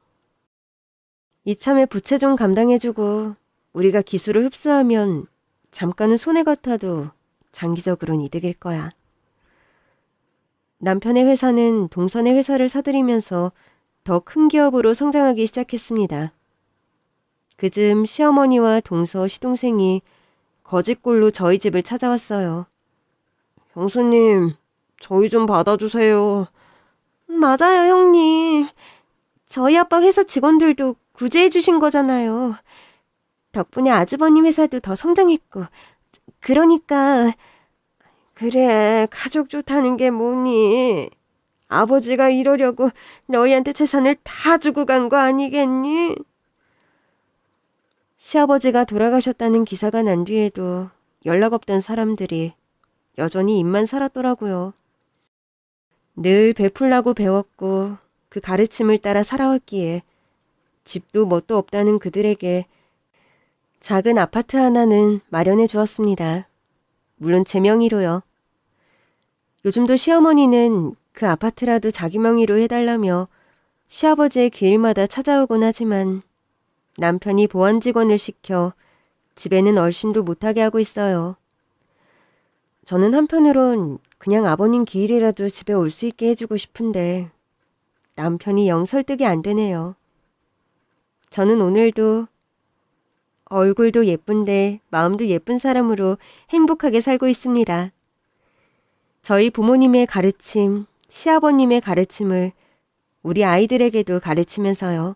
이참에 부채 좀 감당해주고 우리가 기술을 흡수하면 잠깐은 손해 같아도 장기적으로는 이득일 거야. 남편의 회사는 동선의 회사를 사들이면서 더 큰 기업으로 성장하기 시작했습니다. 그즈음 시어머니와 동서 시동생이 거짓골로 저희 집을 찾아왔어요. 형수님, 저희 좀 받아주세요. 맞아요, 형님. 저희 아빠 회사 직원들도 구제해 주신 거잖아요. 덕분에 아주버님 회사도 더 성장했고 그러니까 그래, 가족 좋다는 게 뭐니? 아버지가 이러려고 너희한테 재산을 다 주고 간 거 아니겠니? 시아버지가 돌아가셨다는 기사가 난 뒤에도 연락 없던 사람들이 여전히 입만 살았더라고요. 늘 베풀라고 배웠고 그 가르침을 따라 살아왔기에 집도 뭣도 없다는 그들에게 작은 아파트 하나는 마련해 주었습니다. 물론 제 명의로요. 요즘도 시어머니는 그 아파트라도 자기 명의로 해달라며 시아버지의 기일마다 찾아오곤 하지만 남편이 보안 직원을 시켜 집에는 얼씬도 못하게 하고 있어요. 저는 한편으론 그냥 아버님 기일이라도 집에 올 수 있게 해주고 싶은데 남편이 영 설득이 안 되네요. 저는 오늘도 얼굴도 예쁜데 마음도 예쁜 사람으로 행복하게 살고 있습니다. 저희 부모님의 가르침, 시아버님의 가르침을 우리 아이들에게도 가르치면서요.